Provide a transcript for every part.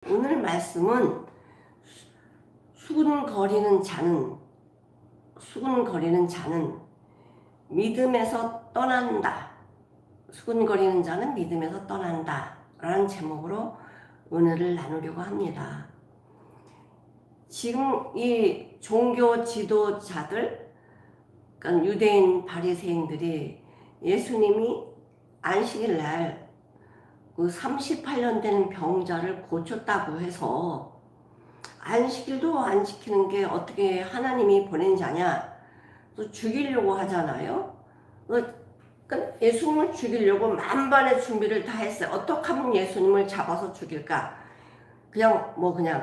오늘 말씀은 수군거리는 자는 믿음에서 떠난다. 수군거리는 자는 믿음에서 떠난다. 라는 제목으로 은혜를 나누려고 합니다. 지금 이 종교 지도자들, 그러니까 유대인 바리새인들이 예수님이 안식일 날 그 38년 되는 병자를 고쳤다고 해서 안식일도 안 지키는 게 어떻게 하나님이 보낸 자냐, 또 죽이려고 하잖아요. 그러니까 예수님을 죽이려고 만반의 준비를 다 했어요. 어떻게 하면 예수님을 잡아서 죽일까? 그냥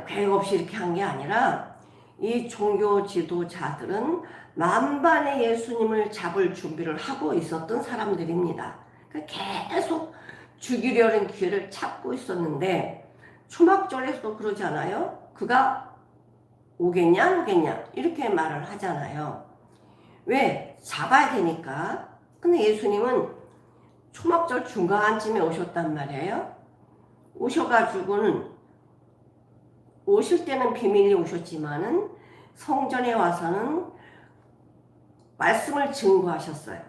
계획 없이 이렇게 한 게 아니라 이 종교 지도자들은 만반의 예수님을 잡을 준비를 하고 있었던 사람들입니다. 그러니까 계속 죽이려는 기회를 찾고 있었는데 초막절에서도 그러잖아요. 그가 오겠냐 안 오겠냐 이렇게 말을 하잖아요. 왜? 잡아야 되니까. 근데 예수님은 초막절 중간쯤에 오셨단 말이에요. 오셔가지고는 오실 때는 비밀리 오셨지만은 성전에 와서는 말씀을 증거하셨어요.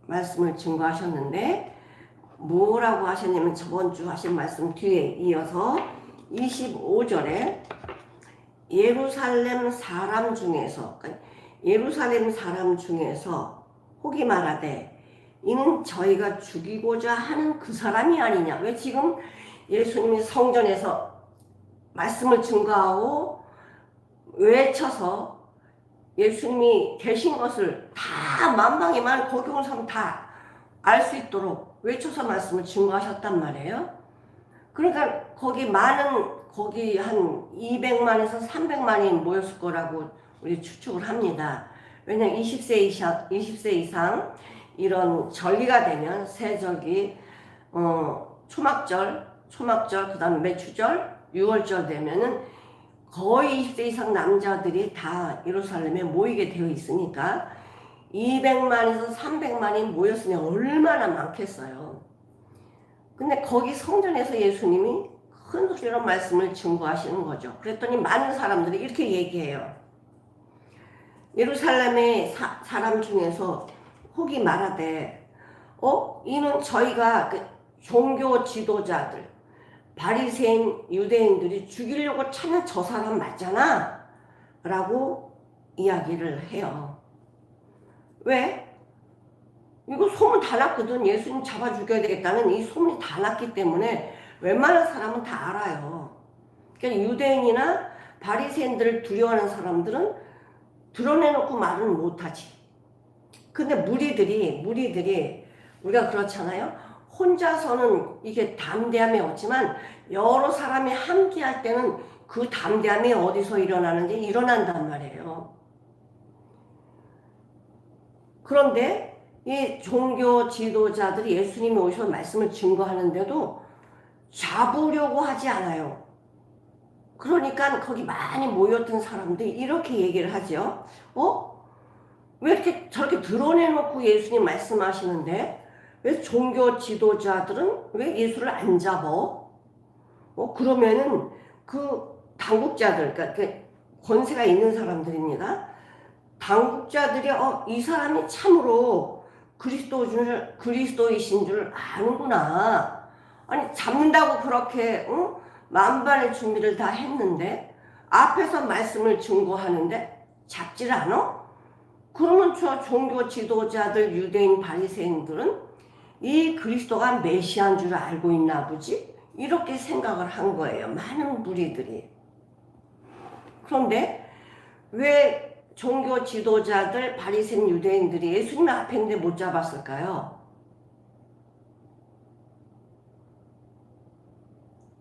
말씀을 증거하셨는데 뭐라고 하셨냐면 저번 주 하신 말씀 뒤에 이어서 25절에 예루살렘 사람 중에서 혹이 말하되 이는 저희가 죽이고자 하는 그 사람이 아니냐. 왜 지금 예수님이 성전에서 말씀을 증거하고 외쳐서 예수님이 계신 것을 다 만방에만 거기 온 사람 다 알 수 있도록 외쳐서 말씀을 증거하셨단 말이에요. 그러니까 거기 한 200만에서 300만이 모였을 거라고 우리 추측을 합니다. 왜냐면 20세 이상 이런 절기가 되면 세절기, 초막절, 그 다음 매추절, 6월절 되면은 거의 20세 이상 남자들이 다 예루살렘에 모이게 되어 있으니까 200만에서 300만이 모였으면 얼마나 많겠어요. 근데 거기 성전에서 예수님이 큰 소리로 말씀을 증거하시는 거죠. 그랬더니 많은 사람들이 이렇게 얘기해요. 예루살렘의 사람 중에서 혹이 말하되 이는 저희가 종교 지도자들 바리새인 유대인들이 죽이려고 찾는 저 사람 맞잖아 라고 이야기를 해요. 왜? 이거 소문 다 났거든. 예수님 잡아 죽여야 되겠다는 이 소문이 다 났기 때문에 웬만한 사람은 다 알아요. 그러니까 유대인이나 바리새인들을 두려워하는 사람들은 드러내놓고 말은 못하지. 근데 무리들이 우리가 그렇잖아요. 혼자서는 이게 담대함이 없지만 여러 사람이 함께할 때는 그 담대함이 어디서 일어나는지 일어난단 말이에요. 그런데 이 종교 지도자들이 예수님이 오셔서 말씀을 증거하는데도 잡으려고 하지 않아요. 그러니까 거기 많이 모였던 사람들이 이렇게 얘기를 하죠. 왜 이렇게 저렇게 드러내놓고 예수님 말씀하시는데 왜 종교 지도자들은 왜 예수를 안 잡어? 그러면은 그 당국자들, 그러니까 권세가 있는 사람들입니다. 당국자들이 이 사람이 참으로 그리스도이신 줄 아는구나. 아니 잡는다고 그렇게 만반의 준비를 다 했는데 앞에서 말씀을 증거하는데 잡지를 않아? 그러면 저 종교 지도자들 유대인 바리새인들은 이 그리스도가 메시아인 줄 알고 있나 보지? 이렇게 생각을 한 거예요. 많은 무리들이. 그런데 왜 종교 지도자들 바리새인 유대인들이 예수님 앞에 있는데 못 잡았을까요?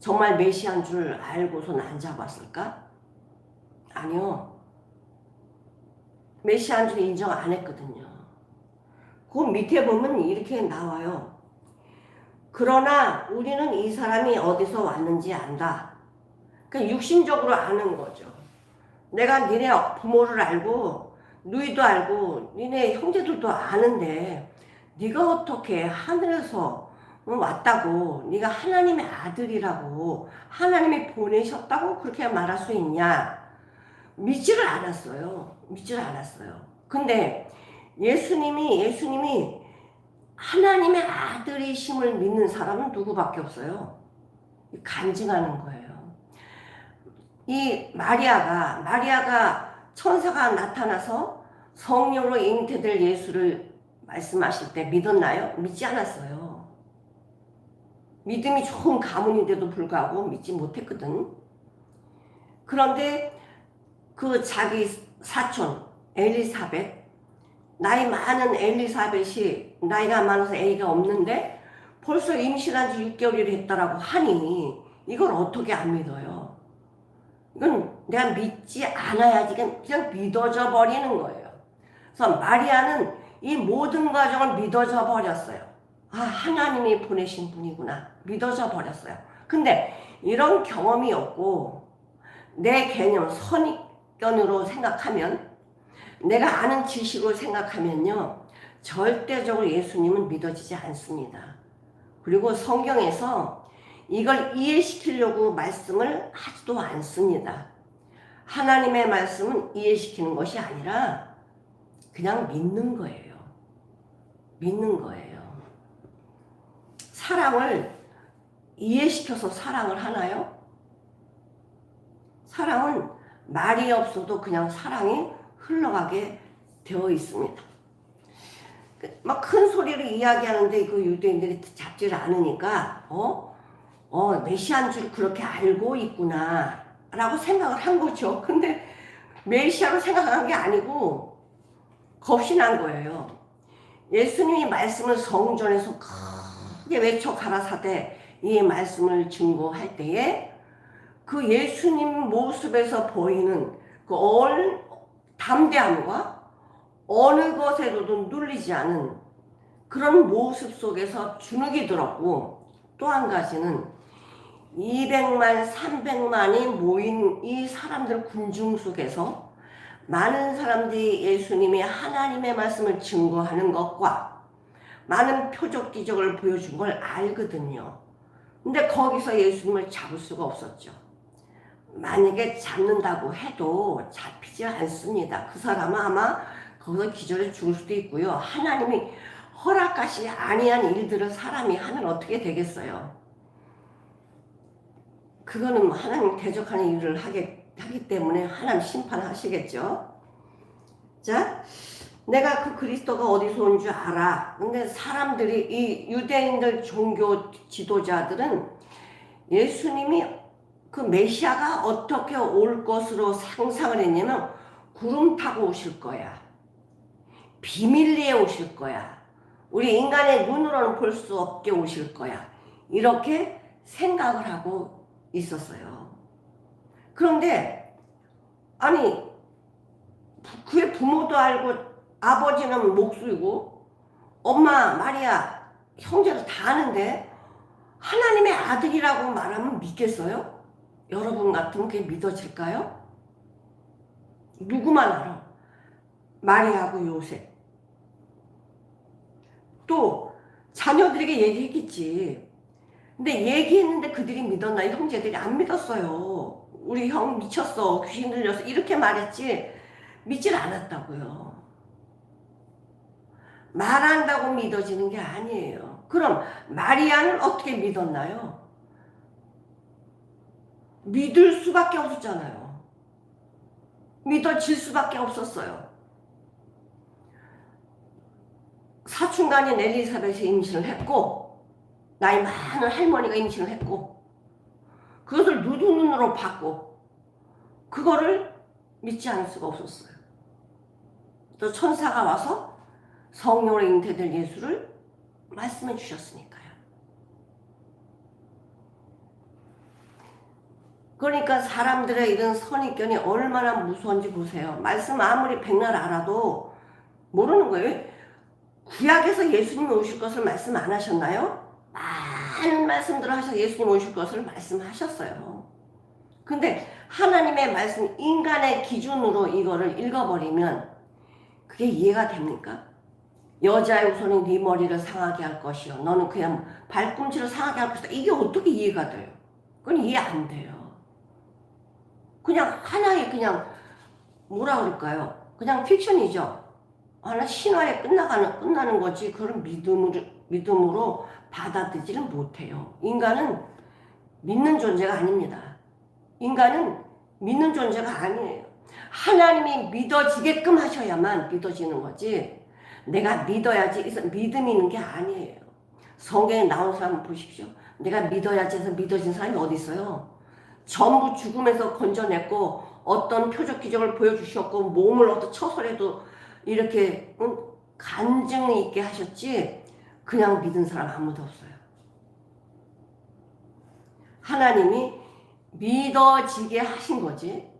정말 메시아인 줄 알고서는 안 잡았을까? 아니요. 메시아인 줄 인정 안 했거든요. 그 밑에 보면 이렇게 나와요. 그러나 우리는 이 사람이 어디서 왔는지 안다. 그러니까 육신적으로 아는 거죠. 내가 니네 부모를 알고 누이도 알고 니네 형제들도 아는데 네가 어떻게 하늘에서 왔다고, 네가 하나님의 아들이라고, 하나님이 보내셨다고 그렇게 말할 수 있냐? 믿지를 않았어요. 믿지를 않았어요. 근데 예수님이 하나님의 아들이심을 믿는 사람은 누구밖에 없어요. 간증하는 거예요. 이 마리아가 천사가 나타나서 성령으로 잉태될 예수를 말씀하실 때 믿었나요? 믿지 않았어요. 믿음이 좋은 가문인데도 불구하고 믿지 못했거든. 그런데 그 자기 사촌 엘리사벳, 나이 많은 엘리사벳이 나이가 많아서 애가 없는데 벌써 임신한 지 6개월이 됐다라고 하니 이걸 어떻게 안 믿어요? 이건 내가 믿지 않아야지 그냥 믿어져 버리는 거예요. 그래서 마리아는 이 모든 과정을 믿어져 버렸어요. 아, 하나님이 보내신 분이구나. 믿어져 버렸어요. 근데 이런 경험이 없고 내 개념, 선입견으로 생각하면, 내가 아는 지식으로 생각하면요, 절대적으로 예수님은 믿어지지 않습니다. 그리고 성경에서 이걸 이해시키려고 말씀을 하지도 않습니다. 하나님의 말씀은 이해시키는 것이 아니라 그냥 믿는 거예요. 믿는 거예요. 사랑을 이해시켜서 사랑을 하나요? 사랑은 말이 없어도 그냥 사랑이 흘러가게 되어 있습니다. 막 큰 소리로 이야기하는데 그 유대인들이 잡지를 않으니까 메시아인 줄 그렇게 알고 있구나 라고 생각을 한 거죠. 근데 메시아로 생각한 게 아니고 겁이 난 거예요. 예수님이 말씀을 성전에서 크게 외쳐 가라사대 이 말씀을 증거할 때에 그 예수님 모습에서 보이는 그 담대함과 어느 것에도 눌리지 않은 그런 모습 속에서 주눅이 들었고, 또 한 가지는 200만, 300만이 모인 이 사람들 군중 속에서 많은 사람들이 예수님이 하나님의 말씀을 증거하는 것과 많은 표적 기적을 보여준 걸 알거든요. 근데 거기서 예수님을 잡을 수가 없었죠. 만약에 잡는다고 해도 잡히지 않습니다. 그 사람은 아마 거기서 기절해 죽을 수도 있고요. 하나님이 허락하시 아니한 일들을 사람이 하면 어떻게 되겠어요? 그거는 하나님 대적하는 일을 하기 때문에 하나님 심판하시겠죠. 자, 내가 그 그리스도가 어디서 온 줄 알아. 근데 사람들이, 이 유대인들 종교 지도자들은 예수님이 그 메시아가 어떻게 올 것으로 상상을 했냐면 구름 타고 오실 거야. 비밀리에 오실 거야. 우리 인간의 눈으로는 볼 수 없게 오실 거야. 이렇게 생각을 하고 있었어요. 그런데 아니 그의 부모도 알고 아버지는 목수이고 엄마 마리아 형제도 다 아는데 하나님의 아들이라고 말하면 믿겠어요? 여러분 같으면 그게 믿어질까요? 누구만 알아? 마리아하고 요셉. 또 자녀들에게 얘기했겠지. 근데 얘기했는데 그들이 믿었나? 형제들이 안 믿었어요. 우리 형 미쳤어. 귀신 들렸어. 이렇게 말했지 믿질 않았다고요. 말한다고 믿어지는 게 아니에요. 그럼 마리아는 어떻게 믿었나요? 믿을 수밖에 없었잖아요. 믿어질 수밖에 없었어요. 사춘간인 엘리사벳이 임신을 했고, 나이 많은 할머니가 임신을 했고, 그것을 눈으로 봤고, 그거를 믿지 않을 수가 없었어요. 또 천사가 와서 성령으로 잉태될 예수를 말씀해 주셨으니까요. 그러니까 사람들의 이런 선입견이 얼마나 무서운지 보세요. 말씀 아무리 백날 알아도 모르는 거예요. 구약에서 예수님이 오실 것을 말씀 안 하셨나요? 많은 말씀들을 하셔서 예수님 오실 것을 말씀하셨어요. 근데 하나님의 말씀, 인간의 기준으로 이거를 읽어버리면 그게 이해가 됩니까? 여자의 우선은 네 머리를 상하게 할 것이요. 너는 그냥 발꿈치를 상하게 할 것이다. 이게 어떻게 이해가 돼요? 그건 이해 안 돼요. 그냥 하나의 그냥 뭐라 그럴까요? 그냥 픽션이죠. 하나 신화에 끝나는 거지. 그런 믿음으로 받아들이지를 못해요. 인간은 믿는 존재가 아닙니다. 인간은 믿는 존재가 아니에요. 하나님이 믿어지게끔 하셔야만 믿어지는 거지. 내가 믿어야지 믿음이 있는 게 아니에요. 성경에 나온 사람 보십시오. 내가 믿어야지 해서 믿어진 사람이 어디 있어요? 전부 죽음에서 건져냈고 어떤 표적 기적을 보여주셨고 몸을 어떤 처설에도 이렇게 간증이 있게 하셨지 그냥 믿은 사람 아무도 없어요. 하나님이 믿어지게 하신 거지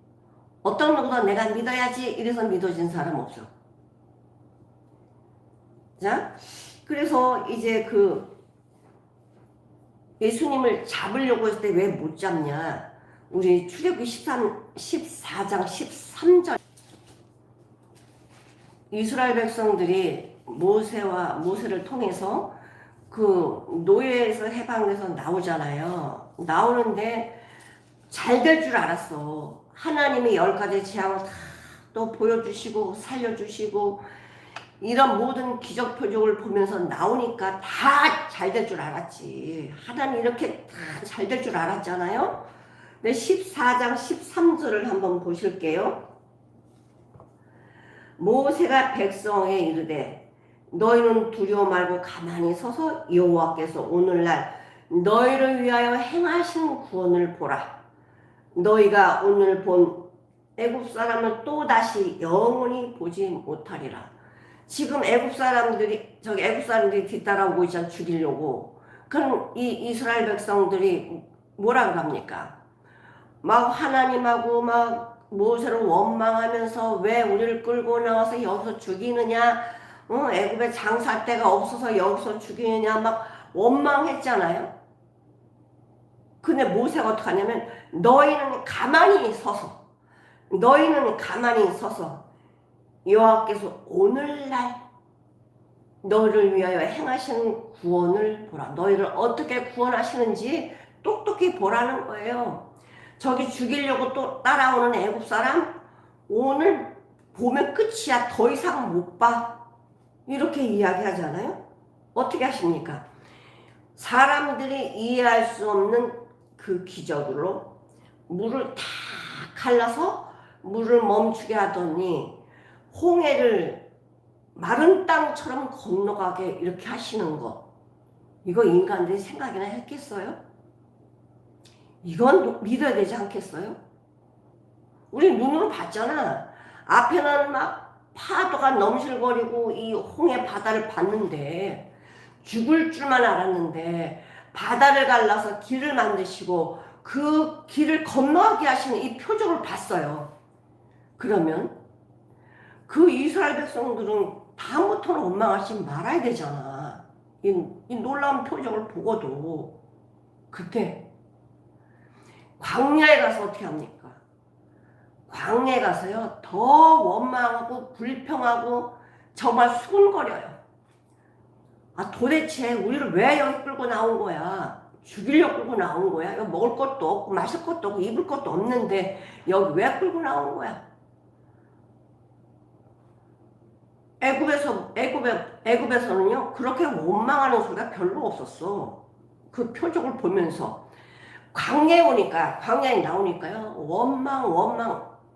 어떤 누구도 내가 믿어야지 이래서 믿어진 사람 없어. 자, 그래서 이제 그 예수님을 잡으려고 했을 때 왜 못 잡냐? 우리 출애굽기 14장 13절 이스라엘 백성들이 모세를 통해서 그 노예에서 해방돼서 나오잖아요. 나오는데 잘 될 줄 알았어. 하나님이 10가지 재앙을 다 또 보여주시고 살려주시고 이런 모든 기적 표적을 보면서 나오니까 다 잘 될 줄 알았지. 하나님 이렇게 다 잘 될 줄 알았잖아요. 네, 14장 13절을 한번 보실게요. 모세가 백성에 이르되 너희는 두려워 말고 가만히 서서 여호와께서 오늘날 너희를 위하여 행하신 구원을 보라. 너희가 오늘 본 애굽 사람을 또 다시 영원히 보지 못하리라. 지금 애굽 사람들이 뒤따라오고 있잖아. 죽이려고. 그럼 이 이스라엘 백성들이 뭐라고 합니까? 막 하나님하고 막 모세를 원망하면서 왜 우리를 끌고 나와서 여기서 죽이느냐, 애굽에 장사할 데가 없어서 여기서 죽이느냐 막 원망했잖아요. 근데 모세가 어떻게 하냐면 너희는 가만히 서서 여호와께서 오늘날 너희를 위하여 행하시는 구원을 보라. 너희를 어떻게 구원하시는지 똑똑히 보라는 거예요. 저기 죽이려고 또 따라오는 애굽 사람 오늘 보면 끝이야. 더 이상 못 봐. 이렇게 이야기하잖아요. 어떻게 하십니까? 사람들이 이해할 수 없는 그 기적으로 물을 다 갈라서 물을 멈추게 하더니 홍해를 마른 땅처럼 건너가게 이렇게 하시는 거. 이거 인간들이 생각이나 했겠어요? 이건 믿어야 되지 않겠어요? 우리 눈으로 봤잖아. 앞에는 막 파도가 넘실거리고 이 홍해 바다를 봤는데 죽을 줄만 알았는데 바다를 갈라서 길을 만드시고 그 길을 건너가게 하시는 이 표적을 봤어요. 그러면 그 이스라엘 백성들은 다음부터는 원망하지 말아야 되잖아. 이 놀라운 표적을 보고도. 그때 광야에 가서 어떻게 합니까? 광야에 가서요 더 원망하고 불평하고 정말 수군거려요. 아 도대체 우리를 왜 여기 끌고 나온 거야? 죽이려고 끌고 나온 거야? 여기 먹을 것도 없고 마실 것도 없고 입을 것도 없는데 여기 왜 끌고 나온 거야? 애굽에서는요 그렇게 원망하는 소리가 별로 없었어. 그 표적을 보면서 광야에 나오니까요 원망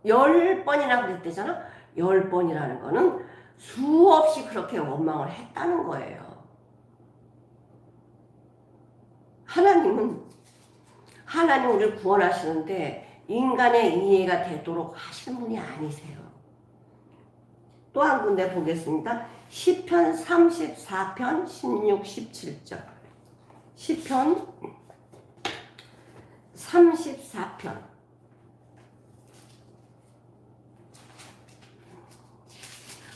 10번이나 그랬대잖아. 10번이라는 거는 수없이 그렇게 원망을 했다는 거예요. 하나님 우리를 구원하시는데 인간의 이해가 되도록 하시는 분이 아니세요. 또 한 군데 보겠습니다. 시편 34편 16, 17절. 시편 34편.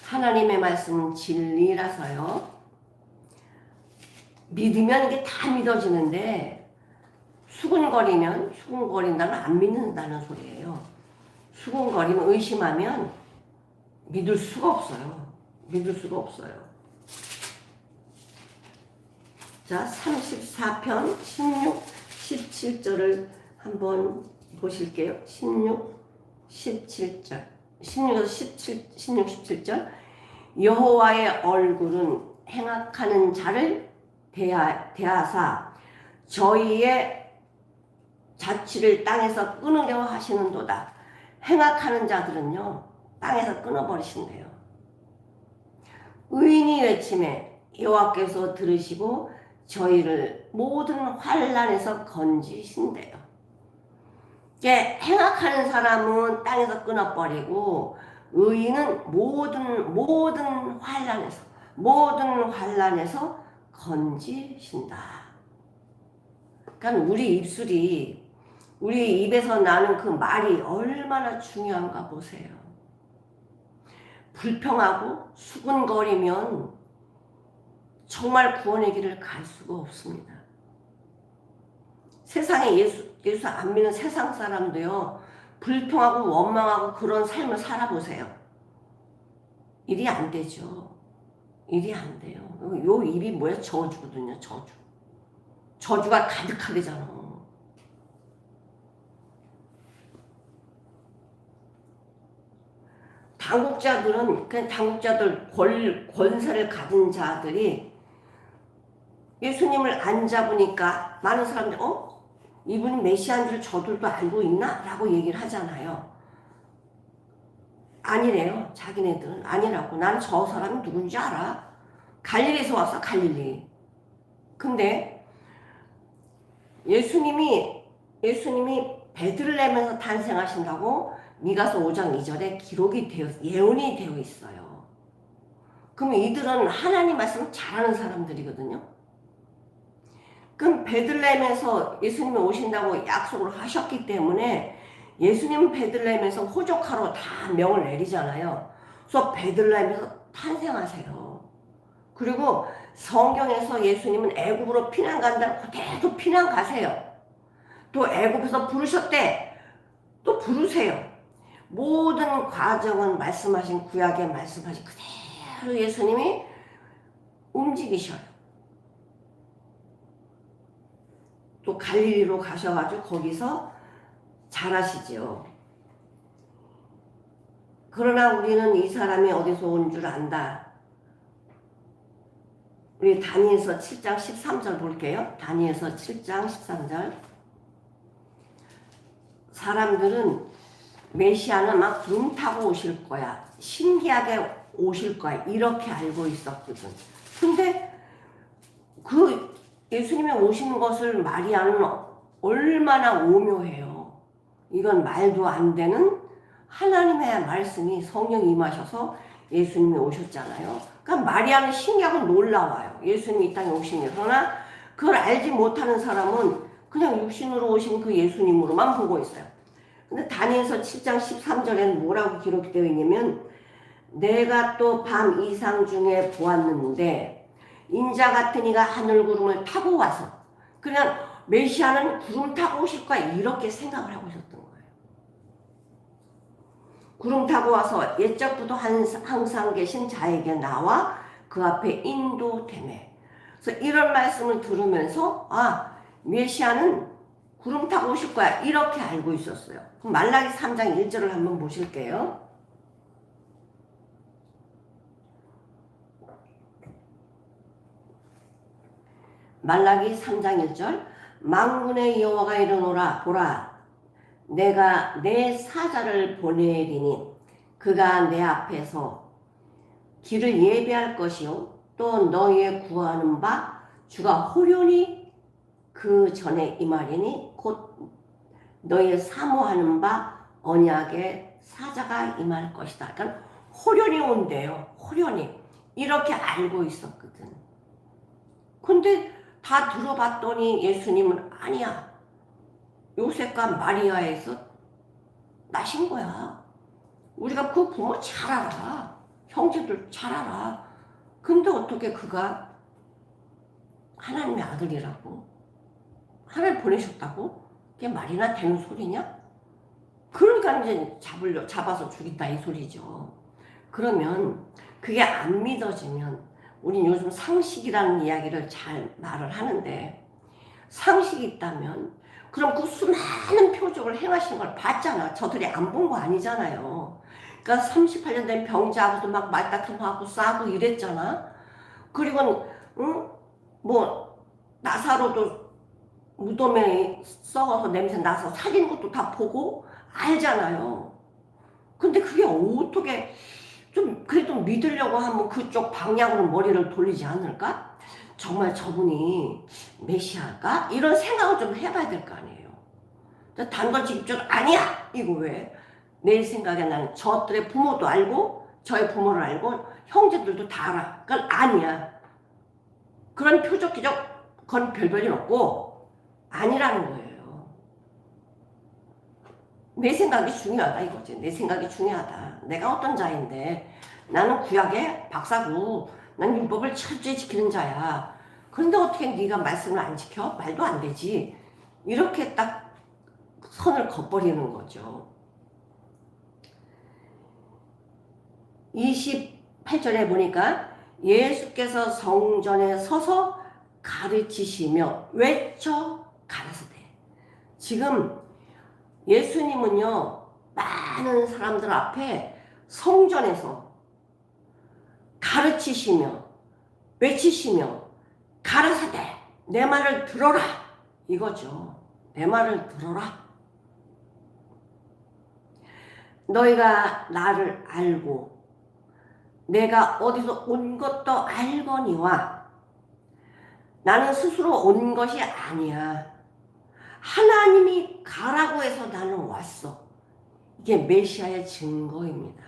하나님의 말씀은 진리라서요. 믿으면 이게 다 믿어지는데 수군거린다는 안 믿는다는 소리예요. 수군거리면 의심하면 믿을 수가 없어요. 자, 34편 16, 17절을 한번 보실게요. 16, 17절. 16에서 16, 17절. 여호와의 얼굴은 행악하는 자를 대하사 저희의 자취를 땅에서 끊으려 하시는도다. 행악하는 자들은요, 땅에서 끊어버리신대요. 의인이 외침에 여호와께서 들으시고 저희를 모든 환난에서 건지신대요. 이제 행악하는 사람은 땅에서 끊어버리고 의인은 모든 환난에서 건지신다. 그러니까 우리 입에서 나는 그 말이 얼마나 중요한가 보세요. 불평하고 수군거리면 정말 구원의 길을 갈 수가 없습니다. 세상에 예수 안 믿는 세상 사람도요, 불평하고 원망하고 그런 삶을 살아보세요. 일이 안 되죠. 일이 안 돼요. 요 입이 뭐야? 저주거든요. 저주가 가득하대잖아. 당국자들 권세를 가진 자들이 예수님을 안 잡으니까 많은 사람들이 이분이 메시아인 줄 저들도 알고 있나? 라고 얘기를 하잖아요. 아니래요. 자기네들은 아니라고. 난 저 사람이 누군지 알아. 갈릴리에서 왔어. 갈릴리. 근데 예수님이 베들레헴에서 탄생하신다고 미가서 5장 2절에 예언이 되어 있어요. 그럼 이들은 하나님 말씀을 잘하는 사람들이거든요. 그럼 베들레헴에서 예수님이 오신다고 약속을 하셨기 때문에 예수님은 베들레헴에서 호적하러 다 명을 내리잖아요. 그래서 베들레헴에서 탄생하세요. 그리고 성경에서 예수님은 애굽으로 피난 간다고 그대로 피난 가세요. 또 애굽에서 부르셨대. 또 부르세요. 모든 과정은 구약에 말씀하신 그대로 예수님이 움직이셔요. 또 갈릴리로 가셔가지고 거기서 잘하시죠. 그러나 우리는 이 사람이 어디서 온 줄 안다. 우리 다니엘서 7장 13절 볼게요. 다니엘서 7장 13절. 사람들은 메시아는 막 구름 타고 오실 거야. 신기하게 오실 거야. 이렇게 알고 있었거든. 근데 그 예수님이 오신 것을 마리아는 얼마나 오묘해요. 이건 말도 안 되는 하나님의 말씀이 성령이 임하셔서 예수님이 오셨잖아요. 그러니까 마리아는 신기하고 놀라워요. 예수님이 이 땅에 오신 게. 그러나 그걸 알지 못하는 사람은 그냥 육신으로 오신 그 예수님으로만 보고 있어요. 근데 다니엘서 7장 13절에는 뭐라고 기록되어 있냐면 내가 또 밤 이상 중에 보았는데 인자 같은 이가 하늘 구름을 타고 와서 그냥 메시아는 구름 타고 오실 거야 이렇게 생각을 하고 있었던 거예요. 구름 타고 와서 옛적부터 항상 계신 자에게 나와 그 앞에 인도되매. 그래서 이런 말씀을 들으면서 메시아는 구름 타고 오실 거야 이렇게 알고 있었어요. 그럼 말라기 3장 1절을 한번 보실게요. 말라기 3장 1절 만군의 여호와가 이르노라 보라 내가 내 사자를 보내리니 그가 내 앞에서 길을 예비할 것이요 또 너희의 구하는 바 주가 호련히 그 전에 임하리니 곧 너희의 사모하는 바 언약의 사자가 임할 것이다. 그러니까 호련히 온대요. 호련히 이렇게 알고 있었거든. 근데 다 들어봤더니 예수님은 아니야. 요셉과 마리아에서 나신 거야. 우리가 그 부모 잘 알아. 형제들 잘 알아. 근데 어떻게 그가 하나님의 아들이라고? 하나님 보내셨다고? 그게 말이나 되는 소리냐? 그러니까 이제 잡아서 죽인다 이 소리죠. 그러면 그게 안 믿어지면 우린 요즘 상식이라는 이야기를 잘 말을 하는데, 상식이 있다면 그럼 그 수많은 표적을 행하신 걸 봤잖아. 저들이 안 본 거 아니잖아요. 그러니까 38년 된 병자하고도 막 말다툼하고 싸고 이랬잖아. 그리고 응? 뭐 나사로도 무덤에 썩어서 냄새 나서 살린 것도 다 보고 알잖아요. 근데 그게 어떻게 좀 그래도 믿으려고 하면 그쪽 방향으로 머리를 돌리지 않을까? 정말 저분이 메시아일까? 이런 생각을 좀 해봐야 될 거 아니에요. 단도직입적으로 아니야! 이거 왜? 내 생각에 나는 저들의 부모도 알고 저의 부모를 알고 형제들도 다 알아. 그건 아니야. 그런 표적 기적 그건 별별이 없고 아니라는 거예요. 내 생각이 중요하다 이거지. 내 생각이 중요하다. 내가 어떤 자인데 나는 구약의 박사고 난 율법을 철저히 지키는 자야. 그런데 어떻게 네가 말씀을 안 지켜? 말도 안 되지. 이렇게 딱 선을 걷버리는 거죠. 28절에 보니까 예수께서 성전에 서서 가르치시며 외쳐 가라사대. 지금 예수님은요 많은 사람들 앞에 성전에서 가르치시며 외치시며 가라사대 내 말을 들어라 이거죠. 내 말을 들어라. 너희가 나를 알고 내가 어디서 온 것도 알거니와 나는 스스로 온 것이 아니야. 하나님이 가라고 해서 나는 왔어. 이게 메시아의 증거입니다.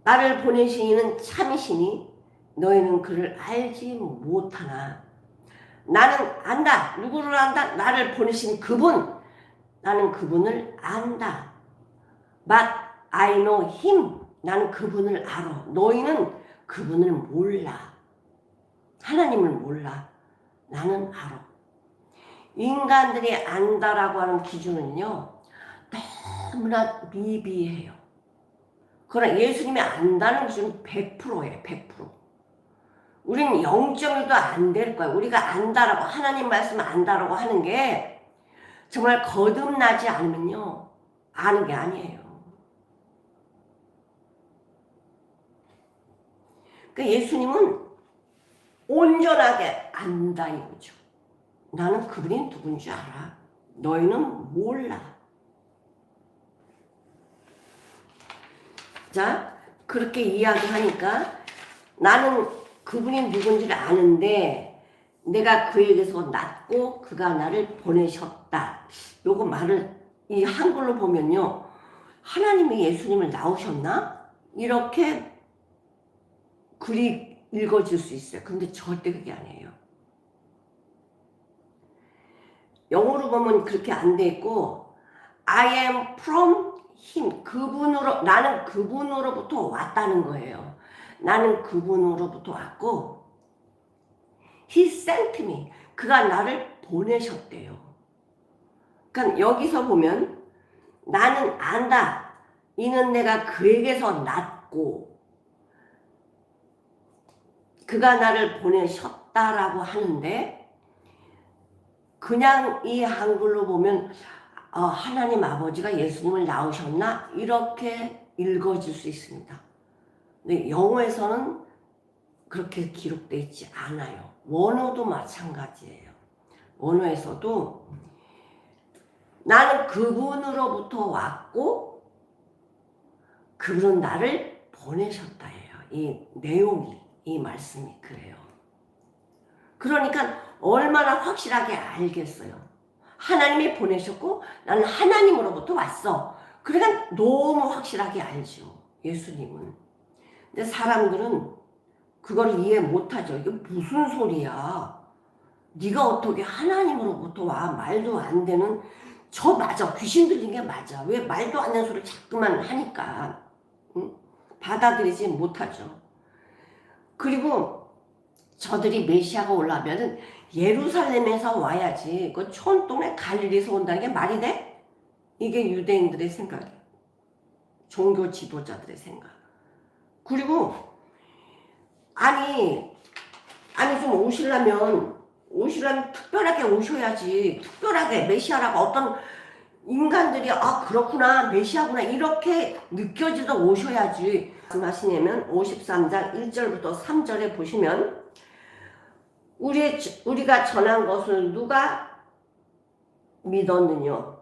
나를 보내신 이는 참이시니 너희는 그를 알지 못하나 나는 안다. 누구를 안다? 나를 보내신 그분. 나는 그분을 안다. But I know him. 나는 그분을 알아. 너희는 그분을 몰라. 하나님을 몰라. 나는 알아. 인간들이 안다라고 하는 기준은요. 너무나 미비해요. 그러나 예수님이 안다는 기준은 100%예요. 100%. 우리는 0.1도 안 될 거예요. 우리가 안다라고 하나님 말씀을 안다라고 하는 게 정말 거듭나지 않으면요. 아는 게 아니에요. 그러니까 예수님은 온전하게 안다 이거죠. 나는 그분이 누군지 알아. 너희는 몰라. 자, 그렇게 이야기하니까 나는 그분이 누군지를 아는데 내가 그에게서 낳고 그가 나를 보내셨다. 요거 말을 이 한글로 보면요. 하나님이 예수님을 낳으셨나? 이렇게 글이 읽어질 수 있어요. 근데 절대 그게 아니에요. 영어로 보면 그렇게 안 돼 있고 I am from him. 그분으로 나는 그분으로부터 왔다는 거예요. 나는 그분으로부터 왔고 he sent me. 그가 나를 보내셨대요. 그러니까 여기서 보면 나는 안다. 이는 내가 그에게서 낳고 그가 나를 보내셨다라고 하는데 그냥 이 한글로 보면 하나님 아버지가 예수님을 낳으셨나? 이렇게 읽어질 수 있습니다. 근데 영어에서는 그렇게 기록되어 있지 않아요. 원어도 마찬가지예요. 원어에서도 나는 그분으로부터 왔고 그분은 나를 보내셨다예요. 이 내용이, 이 말씀이 그래요. 그러니까 얼마나 확실하게 알겠어요. 하나님이 보내셨고 나는 하나님으로부터 왔어. 그러니까 너무 확실하게 알죠. 예수님은. 근데 사람들은 그걸 이해 못하죠. 이게 무슨 소리야. 네가 어떻게 하나님으로부터 와. 말도 안 되는. 저 맞아. 귀신 들린 게 맞아. 왜 말도 안 되는 소리를 자꾸만 하니까. 응? 받아들이지 못하죠. 그리고 저들이 메시아가 올라오면은 예루살렘에서 와야지. 그 촌동네 갈릴리에서 온다는 게 말이 돼? 이게 유대인들의 생각이에요. 종교 지도자들의 생각. 그리고 아니 좀 오시려면 특별하게 오셔야지. 특별하게 메시아라고 어떤 인간들이 그렇구나 메시아구나 이렇게 느껴지도록 오셔야지. 말씀하시냐면 53장 1절부터 3절에 보시면 우리가 전한 것을 누가 믿었느냐?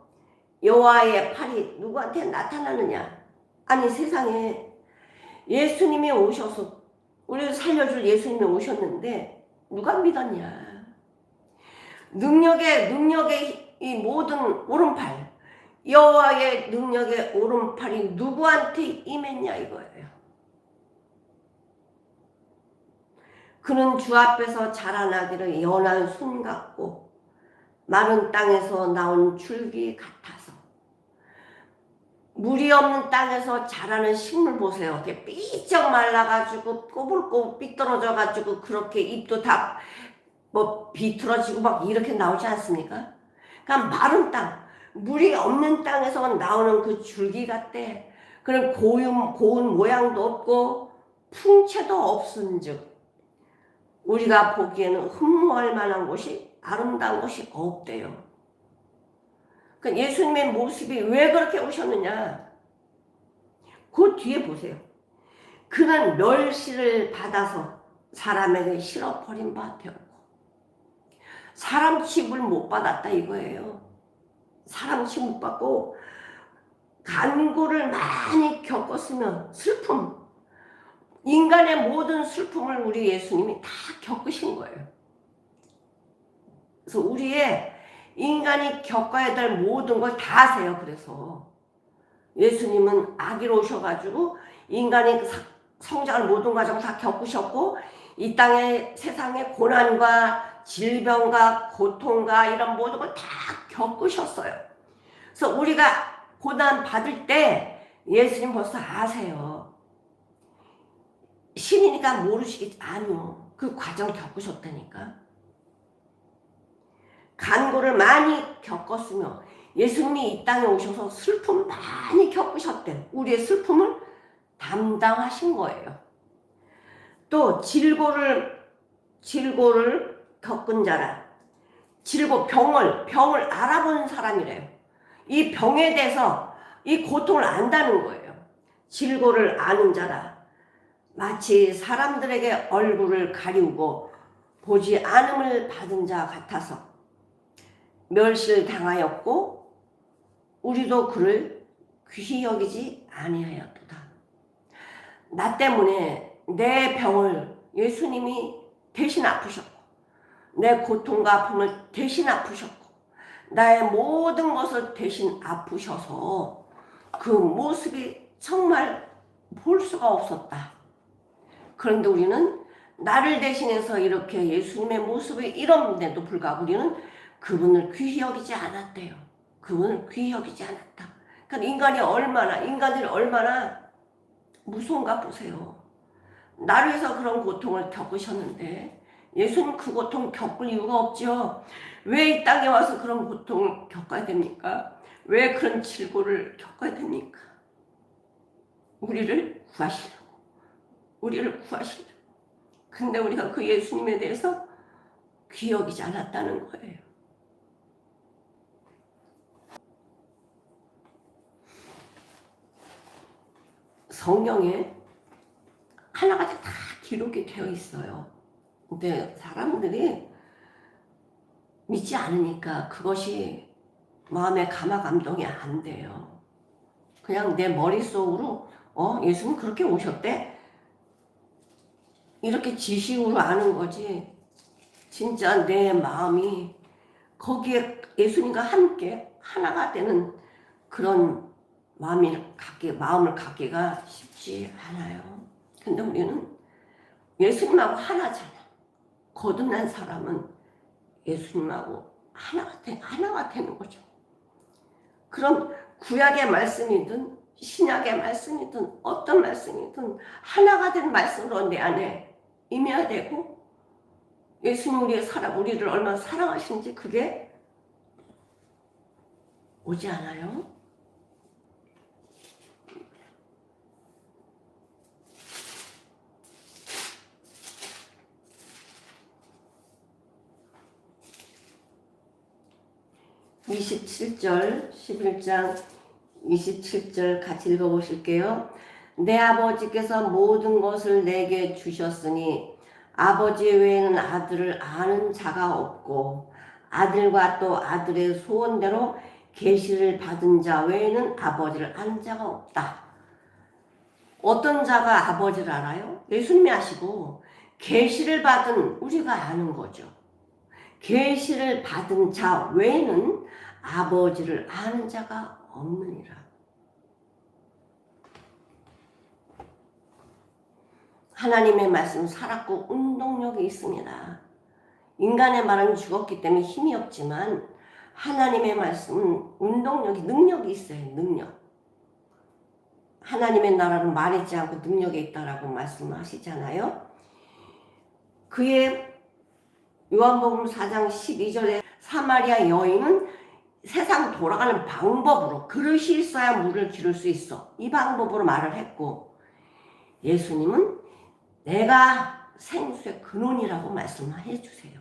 여호와의 팔이 누구한테 나타나느냐? 아니 세상에 예수님이 오셔서 우리를 살려줄 예수님이 오셨는데 누가 믿었냐? 능력의 이 모든 오른팔, 여호와의 능력의 오른팔이 누구한테 임했냐 이거예요. 그는 주 앞에서 자라나기를 연한 순 같고 마른 땅에서 나온 줄기 같아서. 물이 없는 땅에서 자라는 식물 보세요. 이렇게 삐쩍 말라가지고 꼬불꼬불 삐뚤어져가지고 그렇게 잎도 다 비틀어지고 막 이렇게 나오지 않습니까? 그러니까 마른 땅, 물이 없는 땅에서 나오는 그 줄기 같대. 그런 고운 모양도 없고 풍채도 없은즉 우리가 보기에는 흠모할 만한 곳이 아름다운 곳이 없대요. 그러니까 예수님의 모습이 왜 그렇게 오셨느냐? 그 뒤에 보세요. 그는 멸시를 받아서 사람에게 실어 버린 바 되었고 사람 취급을 못 받았다 이거예요. 사람 취급 못 받고 간고를 많이 겪었으면 슬픔, 인간의 모든 슬픔을 우리 예수님이 다 겪으신 거예요. 그래서 우리의 인간이 겪어야 될 모든 걸 다 하세요. 그래서 예수님은 아기로 오셔가지고 인간의 성장을 모든 과정을 다 겪으셨고 이 땅의 세상의 고난과 질병과 고통과 이런 모든 걸 다 겪으셨어요. 그래서 우리가 고난 받을 때 예수님 벌써 아세요. 신이니까 모르시겠지. 아니요. 그 과정 겪으셨다니까. 간고를 많이 겪었으며 예수님이 이 땅에 오셔서 슬픔 많이 겪으셨대. 우리의 슬픔을 담당하신 거예요. 또 질고를 겪은 자라. 병을 알아보는 사람이래요. 이 병에 대해서 이 고통을 안다는 거예요. 질고를 아는 자라. 마치 사람들에게 얼굴을 가리우고 보지 않음을 받은 자 같아서 멸시를 당하였고 우리도 그를 귀히 여기지 아니하였도다. 나 때문에 내 병을 예수님이 대신 아프셨고 내 고통과 아픔을 대신 아프셨고 나의 모든 것을 대신 아프셔서 그 모습이 정말 볼 수가 없었다. 그런데 우리는 나를 대신해서 이렇게 예수님의 모습이 이런데도 불구하고 우리는 그분을 귀히 여기지 않았대요. 그분을 귀히 여기지 않았다. 그러니까 인간들이 얼마나 무서운가 보세요. 나를 위해서 그런 고통을 겪으셨는데 예수님 그 고통 겪을 이유가 없죠. 왜 이 땅에 와서 그런 고통을 겪어야 됩니까? 왜 그런 질고를 겪어야 됩니까? 우리를 구하시려고. 근데 우리가 그 예수님에 대해서 귀히 여기지 않았다는 거예요. 성경에 하나같이 다 기록이 되어 있어요. 근데 사람들이 믿지 않으니까 그것이 마음에 감동이 안 돼요. 그냥 내 머릿속으로 예수님 그렇게 오셨대? 이렇게 지식으로 아는 거지. 진짜 내 마음이 거기에 예수님과 함께 하나가 되는 그런 마음을 갖기가 쉽지 않아요. 근데 우리는 예수님하고 하나잖아. 거듭난 사람은 예수님하고 하나가 되는 거죠. 그럼 구약의 말씀이든 신약의 말씀이든 어떤 말씀이든 하나가 된 말씀으로 내 안에 임해야 되고 예수님 우리를 얼마나 사랑하시는지 그게 오지 않아요? 27절, 11장 27절 같이 읽어보실게요. 내 아버지께서 모든 것을 내게 주셨으니 아버지 외에는 아들을 아는 자가 없고 아들과 또 아들의 소원대로 계시를 받은 자 외에는 아버지를 아는 자가 없다. 어떤 자가 아버지를 알아요? 예수님이 아시고 계시를 받은 우리가 아는 거죠. 계시를 받은 자 외에는 아버지를 아는 자가 없느니라. 하나님의 말씀은 살았고 운동력이 있습니다. 인간의 말은 죽었기 때문에 힘이 없지만 하나님의 말씀은 운동력이, 능력이 있어요. 능력. 하나님의 나라는 말이지 않고 능력에 있다라고 말씀하시잖아요. 그의 요한복음 4장 12절에 사마리아 여인은 세상 돌아가는 방법으로 그릇이 있어야 물을 기를 수 있어. 이 방법으로 말을 했고 예수님은 내가 생수의 근원이라고 말씀해 주세요.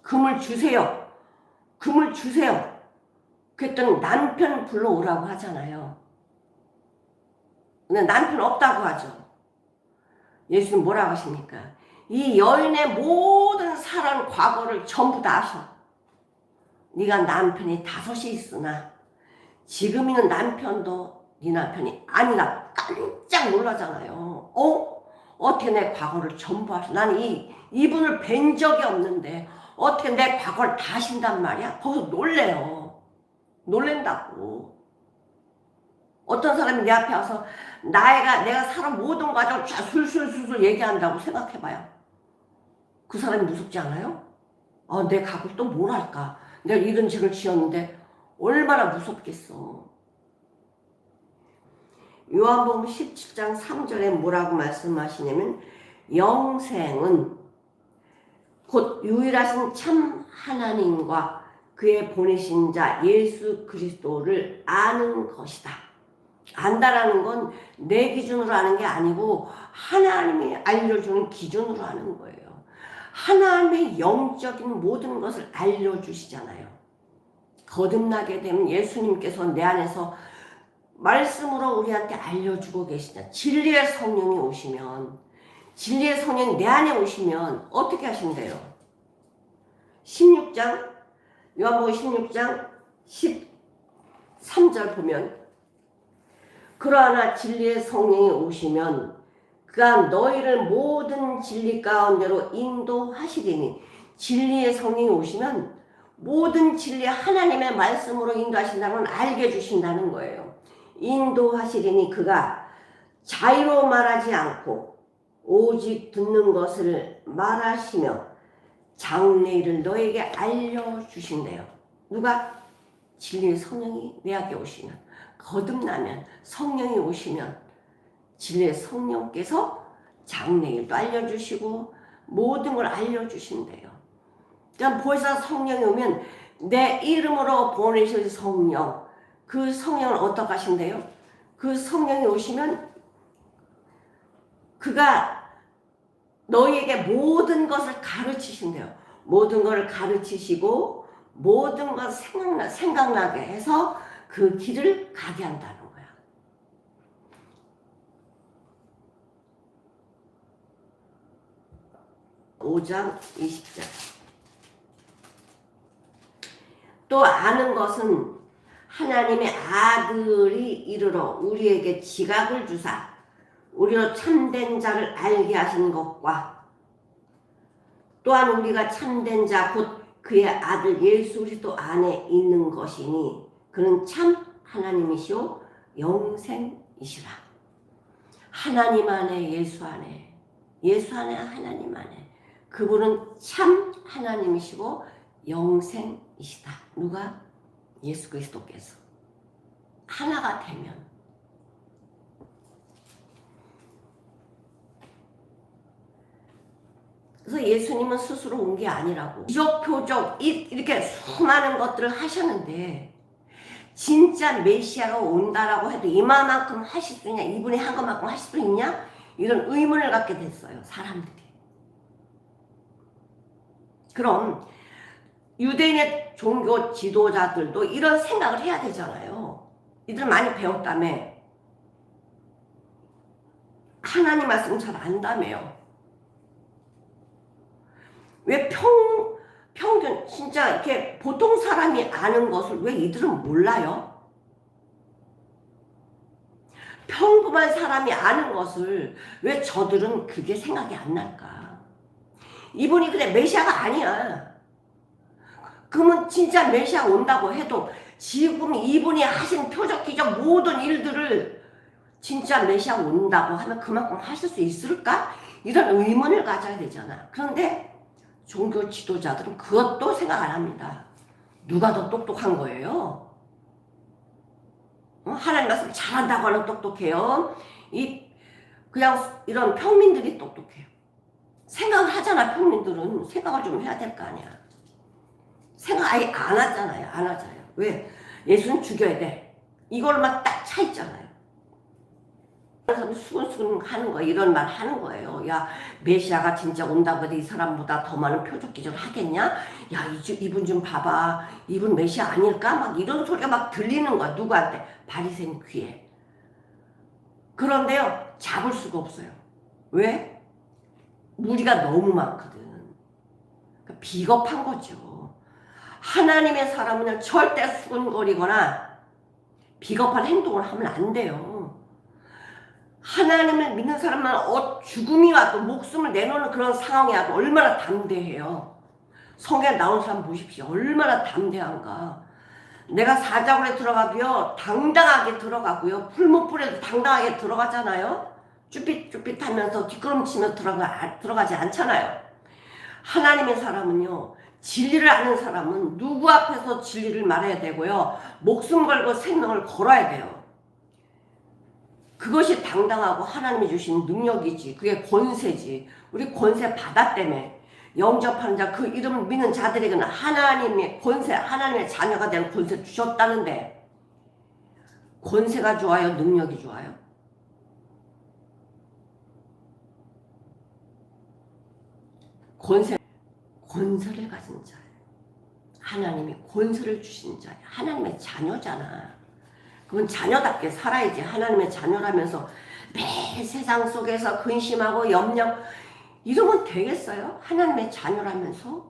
금을 주세요. 금을 주세요. 그랬더니 남편 불러오라고 하잖아요. 근데 남편 없다고 하죠. 예수님 뭐라고 하십니까? 이 여인의 모든 살아온 과거를 전부 다 아셔. 네가 남편이 5이 있으나 지금 있는 남편도 네 남편이 아니다. 깜짝 놀라잖아요. 어떻게 내 과거를 전부 아셔? 나는 이분을 뵌 적이 없는데 어떻게 내 과거를 다 아신단 말이야? 거기서 놀래요. 놀랜다고. 어떤 사람이 내 앞에 와서 내가 살은 모든 과정을 쫙 술술술술 얘기한다고 생각해봐요. 그 사람이 무섭지 않아요? 내 과거를 또 뭘 할까? 내가 이런 죄를 지었는데 얼마나 무섭겠어. 요한복음 17장 3절에 뭐라고 말씀하시냐면 영생은 곧 유일하신 참 하나님과 그의 보내신 자 예수 그리스도를 아는 것이다. 안다라는 건 내 기준으로 아는 게 아니고 하나님이 알려주는 기준으로 아는 거예요. 하나님의 영적인 모든 것을 알려주시잖아요. 거듭나게 되면 예수님께서 내 안에서 말씀으로 우리한테 알려주고 계시다. 진리의 성령이 오시면, 진리의 성령이 내 안에 오시면 어떻게 하신대요? 16장, 요한복음 16장 13절 보면 그러나 진리의 성령이 오시면 그가 너희를 모든 진리 가운데로 인도하시리니, 진리의 성령이 오시면 모든 진리 하나님의 말씀으로 인도하신다는 걸 알게 해주신다는 거예요. 인도하시리니 그가 자유로 말하지 않고 오직 듣는 것을 말하시며 장래일을 너에게 알려주신대요. 누가? 진리의 성령이 내 안에 오시면, 거듭나면, 성령이 오시면 진리의 성령께서 장래일도 알려주시고 모든 걸 알려주신대요. 그러니까 벌써 성령이 오면 내 이름으로 보내실 성령, 그 성령을 어떻게 하신대요? 그 성령이 오시면 그가 너희에게 모든 것을 가르치신대요. 모든 것을 가르치시고 모든 것 생각나게 해서 그 길을 가게 한다는 거야. 5장 20절. 또 아는 것은 하나님의 아들이 이르러 우리에게 지각을 주사 우리로 참된 자를 알게 하신 것과 또한 우리가 참된 자 곧 그의 아들 예수 그리스도 안에 있는 것이니 그는 참 하나님이시오 영생이시라. 하나님 안에, 예수 안에, 예수 안에, 하나님 안에, 그분은 참 하나님이시고 영생이시다. 누가? 예수 그리스도께서 하나가 되면. 그래서 예수님은 스스로 온 게 아니라고, 이적표적 이렇게 수많은 것들을 하셨는데 진짜 메시아가 온다라고 해도 이만큼 하실 수 있냐, 이분이 한 것만큼 하실 수 있냐, 이런 의문을 갖게 됐어요, 사람들이. 그럼 유대인의 종교 지도자들도 이런 생각을 해야 되잖아요. 이들 많이 배웠다며. 하나님 말씀 잘 안다며요. 왜 평균 진짜 이렇게 보통 사람이 아는 것을 왜 이들은 몰라요? 평범한 사람이 아는 것을 왜 저들은 그게 생각이 안 날까? 이분이 그래 메시아가 아니야. 그러면 진짜 메시아 온다고 해도 지금 이분이 하신 표적 기적 모든 일들을 진짜 메시아 온다고 하면 그만큼 하실 수 있을까? 이런 의문을 가져야 되잖아. 그런데 종교 지도자들은 그것도 생각 안 합니다. 누가 더 똑똑한 거예요? 하나님 말씀 잘한다고 하는 똑똑해요. 그냥 이런 평민들이 똑똑해요. 생각을 하잖아. 평민들은 생각을 좀 해야 될 거 아니야. 생각 아예 안 하잖아요. 안 하잖아요. 왜? 예수는 죽여야 돼. 이걸만 딱 차 있잖아요. 그래서 수근수근 하는 거예요. 이런 말 하는 거예요. 야, 메시아가 진짜 온다고 해도 이 사람보다 더 많은 표적 기적을 하겠냐? 야, 이분 좀 봐봐. 이분 메시아 아닐까? 막 이런 소리가 막 들리는 거야. 누구한테? 바리새인 귀에. 그런데요, 잡을 수가 없어요. 왜? 무리가 너무 많거든. 그러니까 비겁한 거죠. 하나님의 사람은 절대 수근거리거나 비겁한 행동을 하면 안 돼요. 하나님을 믿는 사람은 죽음이 와도 목숨을 내놓는 그런 상황이 와도 얼마나 담대해요. 성경에 나온 사람 보십시오. 얼마나 담대한가. 내가 사자굴에 들어가도요 당당하게 들어가고요. 풀무불에도 당당하게 들어가잖아요. 쭈삣쭈삣하면서 뒷걸음치며 들어가지 않잖아요. 하나님의 사람은요, 진리를 아는 사람은 누구 앞에서 진리를 말해야 되고요, 목숨 걸고 생명을 걸어야 돼요. 그것이 당당하고 하나님이 주신 능력이지. 그게 권세지. 우리 권세 받았다며. 영접하는 자, 그 이름을 믿는 자들에게는 하나님의 권세, 하나님의 자녀가 되는 권세 주셨다는데, 권세가 좋아요? 능력이 좋아요? 권세를 가진 자예요. 하나님이 권세를 주신 자예요. 하나님의 자녀잖아. 그건 자녀답게 살아야지. 하나님의 자녀라면서 매일 세상 속에서 근심하고 염려 이러면 되겠어요? 하나님의 자녀라면서?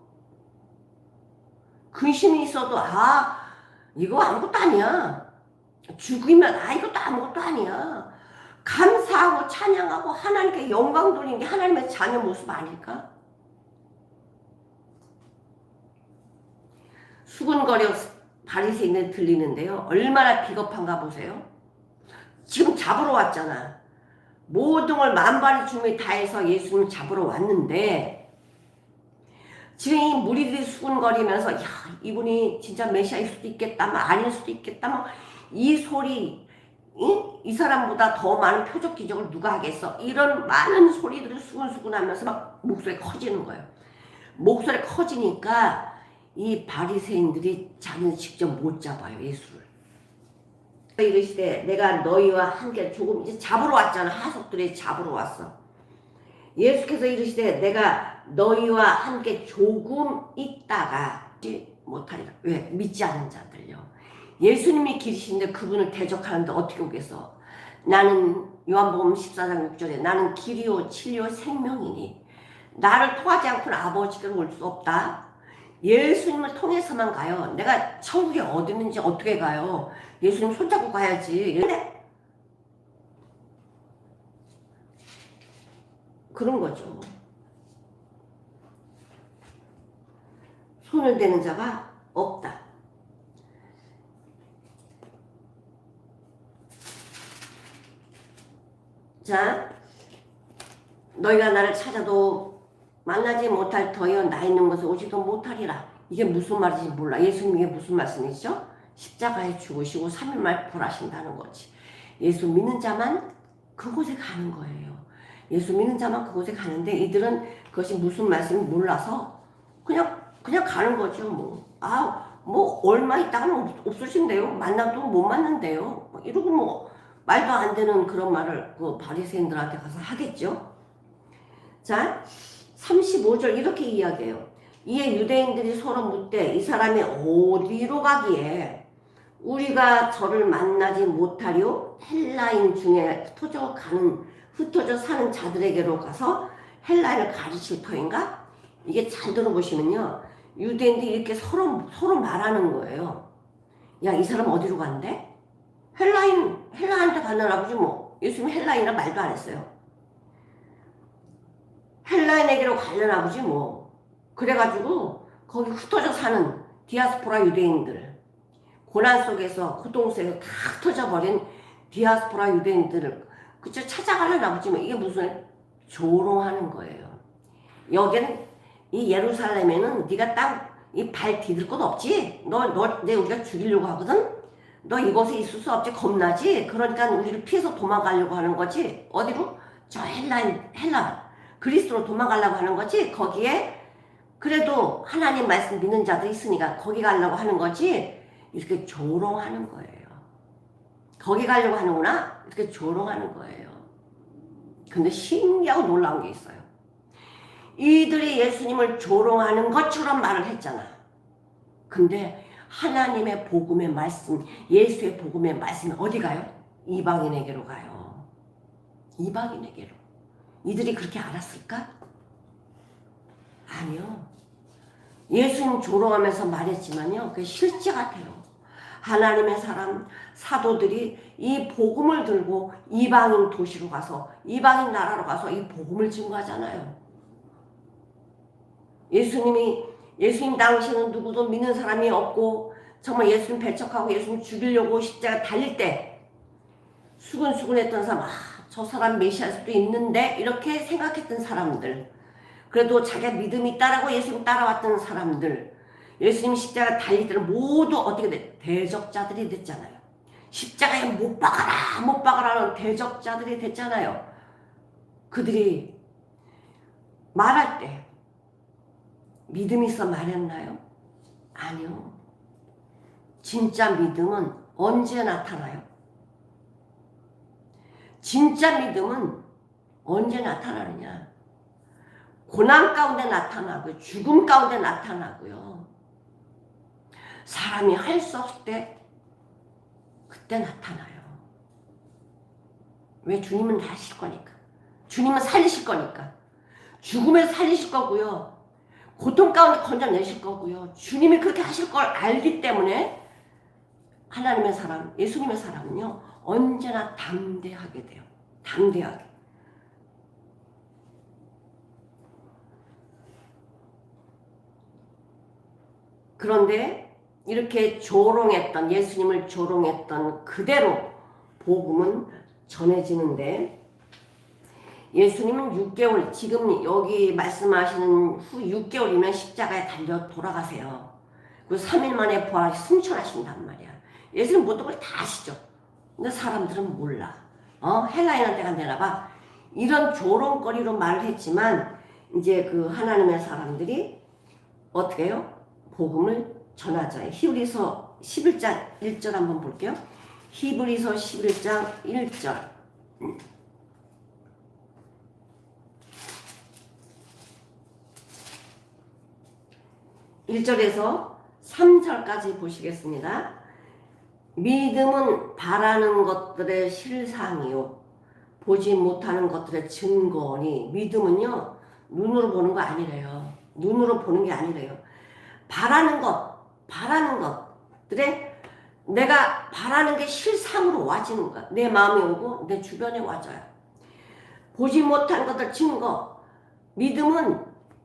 근심이 있어도 이거 아무것도 아니야. 죽으면 이것도 아무것도 아니야. 감사하고 찬양하고 하나님께 영광 돌리는 게 하나님의 자녀 모습 아닐까? 수근거려 바리새인들 들리는데요. 얼마나 비겁한가 보세요. 지금 잡으러 왔잖아. 모든 걸 만발의 준비 다해서 예수님을 잡으러 왔는데 지금 이 무리들이 수근거리면서 야, 이분이 진짜 메시아일 수도 있겠다, 아닐 수도 있겠다, 이 소리, 이 사람보다 더 많은 표적 기적을 누가 하겠어? 이런 많은 소리들을 수근수근하면서 막 목소리가 커지는 거예요. 목소리가 커지니까 이 바리새인들이 자기는 직접 못 잡아요, 예수를. 이르시되 내가 너희와 함께 조금 이제 잡으러 왔잖아. 하석들이 잡으러 왔어. 예수께서 이르시되 내가 너희와 함께 조금 있다가 못하리라. 왜? 믿지 않는 자들요. 예수님이 길이신데 그분을 대적하는데 어떻게 오겠어? 나는 요한복음 14장 6절에 나는 길이요 진리요 생명이니 나를 통하지 않고는 아버지께로 올 수 없다. 예수님을 통해서만 가요. 내가 천국에 어디 있는지 어떻게 가요? 예수님 손잡고 가야지. 그런 거죠. 손을 대는 자가 없다. 자, 너희가 나를 찾아도 만나지 못할 터이여 나 있는 곳에 오지도 못하리라. 이게 무슨 말인지 몰라. 예수님 이게 무슨 말씀이죠? 십자가에 죽으시고 3일만에 부활하신다는 거지. 예수 믿는 자만 그곳에 가는 거예요. 예수 믿는 자만 그곳에 가는데 이들은 그것이 무슨 말씀인지 몰라서 그냥 가는 거죠. 얼마 있다가는 없으신대요. 만나도 못 만난대요. 이러고 말도 안 되는 그런 말을 그 바리새인들한테 가서 하겠죠. 자, 35절 이렇게 이야기해요. 이에 유대인들이 서로 묻되 이 사람이 어디로 가기에 우리가 저를 만나지 못하리요? 헬라인 중에 흩어져 사는 자들에게로 가서 헬라인을 가르칠 터인가? 이게 잘 들어보시면요. 유대인들이 이렇게 서로 말하는 거예요. 야, 이 사람 어디로 간대? 헬라인한테 가느라 보지 뭐. 예수님 헬라인이라 말도 안 했어요. 헬라인에게로 가려나 보지 뭐. 그래가지고 거기 흩어져 사는 디아스포라 유대인들, 고난 속에서 고통 속에서 다 흩어져버린 디아스포라 유대인들을 그저 찾아가려나 보지 뭐. 이게 무슨 조롱하는 거예요. 여기는 이 예루살렘에는 네가 딱 이 발 디딜 곳 없지? 내 우리가 죽이려고 하거든? 너 이곳에 있을 수 없지? 겁나지? 그러니까 우리를 피해서 도망가려고 하는 거지? 어디로? 저 헬라 그리스도로 도망가려고 하는 거지? 거기에 그래도 하나님 말씀 믿는 자들이 있으니까 거기 가려고 하는 거지? 이렇게 조롱하는 거예요. 거기 가려고 하는구나? 이렇게 조롱하는 거예요. 근데 신기하고 놀라운 게 있어요. 이들이 예수님을 조롱하는 것처럼 말을 했잖아. 근데 하나님의 복음의 말씀, 예수의 복음의 말씀이 어디 가요? 이방인에게로 가요. 이방인에게로. 이들이 그렇게 알았을까? 아니요. 예수님 조롱하면서 말했지만요. 그게 실제 같아요. 하나님의 사람, 사도들이 이 복음을 들고 이방인 도시로 가서, 이방인 나라로 가서 이 복음을 증거하잖아요. 예수님 당시에는 누구도 믿는 사람이 없고 정말 예수님 배척하고 예수님 죽이려고 십자가 달릴 때 수근수근했던 사람, 저 사람 메시아일 수도 있는데 이렇게 생각했던 사람들, 그래도 자기가 믿음이 있다라고 예수님 따라왔던 사람들, 예수님 십자가 달릴 때는 모두 어떻게 돼? 대적자들이 됐잖아요. 십자가에 못 박아라는 대적자들이 됐잖아요. 그들이 말할 때 믿음이 있어 말했나요? 아니요. 진짜 믿음은 언제 나타나요? 진짜 믿음은 언제 나타나느냐? 고난 가운데 나타나고요. 죽음 가운데 나타나고요. 사람이 할 수 없을 때 그때 나타나요. 왜? 주님은 하실 거니까. 주님은 살리실 거니까. 죽음에 살리실 거고요. 고통 가운데 건져내실 거고요. 주님이 그렇게 하실 걸 알기 때문에 하나님의 사람, 예수님의 사람은요, 언제나 담대하게 돼요. 담대하게. 그런데 이렇게 조롱했던, 예수님을 조롱했던 그대로 복음은 전해지는데, 예수님은 6개월, 지금 여기 말씀하시는 후 6개월이면 십자가에 달려 돌아가세요. 그리고 3일 만에 부활하시 승천하신단 말이야. 예수님 모든 걸 다 아시죠. 근데 사람들은 몰라. 헬라인한테 간대나 봐. 이런 조롱거리로 말을 했지만 이제 그 하나님의 사람들이 어떻게 해요? 복음을 전하죠. 히브리서 11장 1절 한번 볼게요. 히브리서 11장 1절. 1절에서 3절까지 보시겠습니다. 믿음은 바라는 것들의 실상이요 보지 못하는 것들의 증거니. 믿음은요 눈으로 보는 거 아니래요. 눈으로 보는 게 아니래요. 바라는 것들의, 내가 바라는 게 실상으로 와지는 거야. 내 마음에 오고 내 주변에 와져요. 보지 못한 것들 증거. 믿음은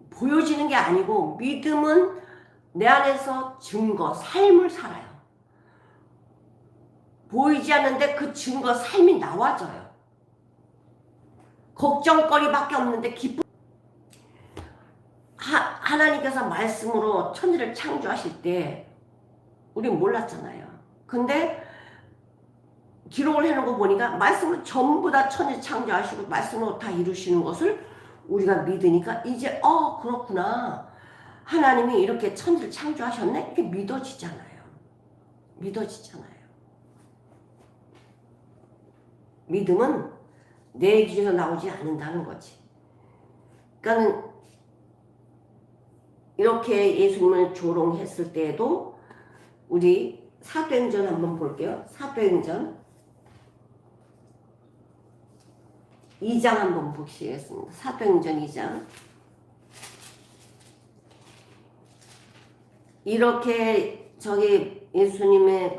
보여지는 게 아니고 믿음은 내 안에서 증거, 삶을 살아요. 보이지 않는데 그 증거, 삶이 나와져요. 걱정거리밖에 없는데 기쁨. 하나님께서 말씀으로 천지를 창조하실 때 우리 몰랐잖아요. 근데 기록을 해놓은 거 보니까 말씀으로 전부 다 천지 창조하시고 말씀으로 다 이루시는 것을 우리가 믿으니까 이제 그렇구나. 하나님이 이렇게 천지를 창조하셨네? 이게 믿어지잖아요. 믿어지잖아요. 믿음은 내 기준에서 나오지 않는다는 거지. 그러니까 이렇게 예수님을 조롱했을 때에도 우리 사도행전 한번 볼게요. 사도행전 2장 한번 보시겠습니다. 사도행전 2장. 이렇게 예수님의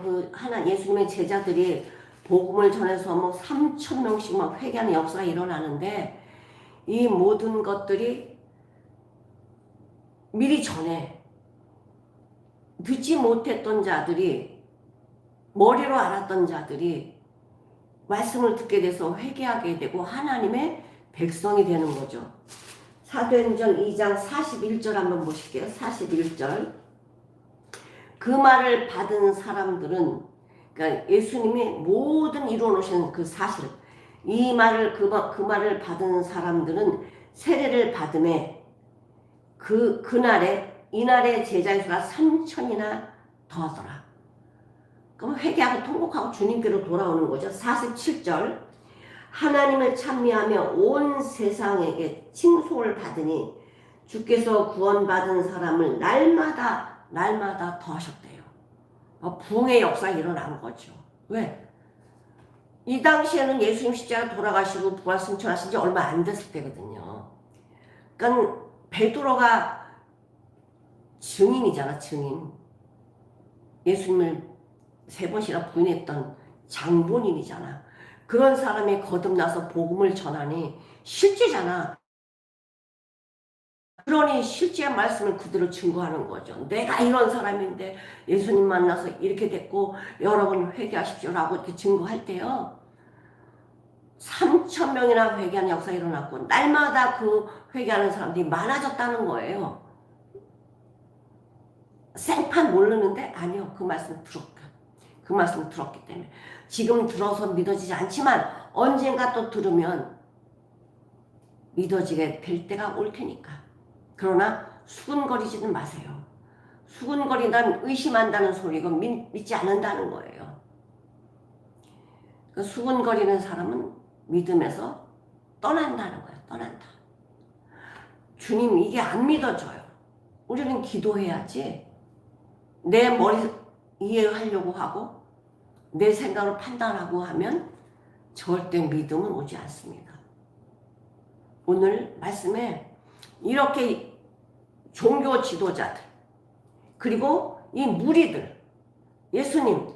예수님의 제자들이 복음을 전해서 3,000명씩 막 회개하는 역사가 일어나는데, 이 모든 것들이 미리 전에 듣지 못했던 자들이, 머리로 알았던 자들이 말씀을 듣게 돼서 회개하게 되고 하나님의 백성이 되는 거죠. 사도행전 2장 41절 한번 보실게요. 41절. 그 말을 받은 사람들은, 그러니까 예수님이 모든 이루어놓으신 그 사실, 이 말을 그 말을 받은 사람들은 세례를 받음에 이날의 제자의 수가 3,000이나 더하더라. 그럼 회개하고 통곡하고 주님께로 돌아오는 거죠. 47절. 하나님을 찬미하며 온 세상에게 칭송을 받으니 주께서 구원받은 사람을 날마다 더하셨대요. 부흥의 역사가 일어난 거죠. 왜? 이 당시에는 예수님 십자가 돌아가시고 부활 승천하신 지 얼마 안 됐을 때거든요. 그러니까 베드로가 증인이잖아, 증인. 예수님을 3번이나 부인했던 장본인이잖아. 그런 사람이 거듭나서 복음을 전하니 실제잖아. 그러니 실제의 말씀을 그대로 증거하는 거죠. 내가 이런 사람인데 예수님 만나서 이렇게 됐고 여러분 회개하십시오라고 이렇게 증거할 때요, 3,000명이나 회개하는 역사가 일어났고 날마다 그 회개하는 사람들이 많아졌다는 거예요. 생판 모르는데 아니요, 그 말씀 들었기 때문에. 지금 들어서 믿어지지 않지만 언젠가 또 들으면 믿어지게 될 때가 올 테니까. 그러나 수군거리지는 마세요. 수군거린다면 의심한다는 소리고 믿지 않는다는 거예요. 그 수군거리는 사람은 믿음에서 떠난다는 거예요. 떠난다. 주님, 이게 안 믿어져요. 우리는 기도해야지. 내 머리 이해하려고 하고 내 생각으로 판단하고 하면 절대 믿음은 오지 않습니다. 오늘 말씀에 이렇게 종교 지도자들, 그리고 이 무리들, 예수님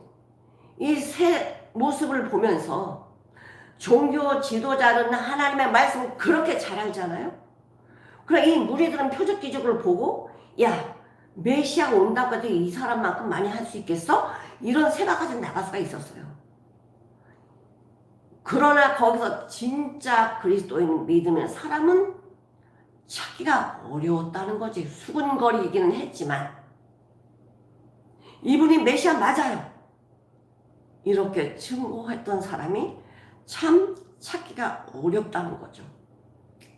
이 새 모습을 보면서 종교 지도자는 하나님의 말씀을 그렇게 잘 알잖아요. 그럼 이 무리들은 표적 기적을 보고, 야, 메시아가 온다고 해도 이 사람만큼 많이 할 수 있겠어? 이런 생각까지 나갈 수가 있었어요. 그러나 거기서 진짜 그리스도인 믿으면 사람은 찾기가 어려웠다는 거지. 수군거리기는 했지만 이분이 메시아 맞아요, 이렇게 증거했던 사람이 참 찾기가 어렵다는 거죠.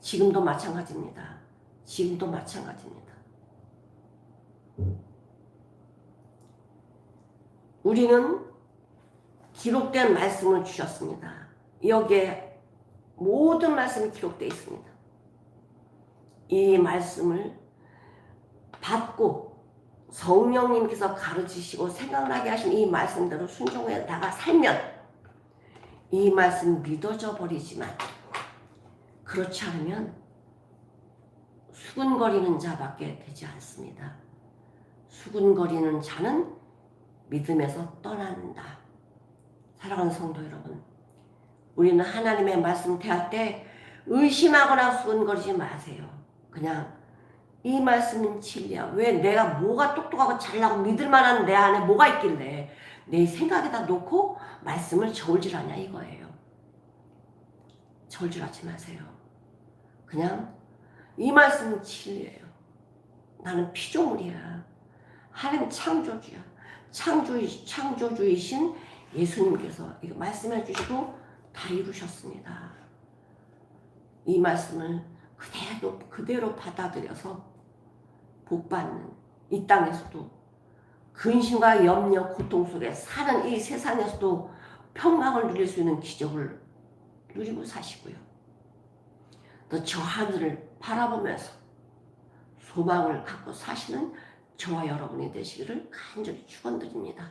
지금도 마찬가지입니다. 지금도 마찬가지입니다. 우리는 기록된 말씀을 주셨습니다. 여기에 모든 말씀이 기록되어 있습니다. 이 말씀을 받고 성령님께서 가르치시고 생각나게 하신 이 말씀대로 순종해 나가 살면 이 말씀 믿어져 버리지만, 그렇지 않으면 수군거리는 자밖에 되지 않습니다. 수군거리는 자는 믿음에서 떠난다. 사랑하는 성도 여러분, 우리는 하나님의 말씀 대할 때 의심하거나 수군거리지 마세요. 그냥 이 말씀은 진리야. 왜 내가 뭐가 똑똑하고 잘나고 믿을 만한 내 안에 뭐가 있길래 내 생각에다 놓고 말씀을 저울질하냐 이거예요. 저울질하지 마세요. 그냥 이 말씀은 진리예요. 나는 피조물이야. 하나님 창조주야. 창조주이신 예수님께서 이거 말씀해 주시고 다 이루셨습니다. 이 말씀을 그대로 받아들여서 복받는, 이 땅에서도 근심과 염려, 고통 속에 사는 이 세상에서도 평강을 누릴 수 있는 기적을 누리고 사시고요. 또 저 하늘을 바라보면서 소망을 갖고 사시는 저와 여러분이 되시기를 간절히 축원드립니다.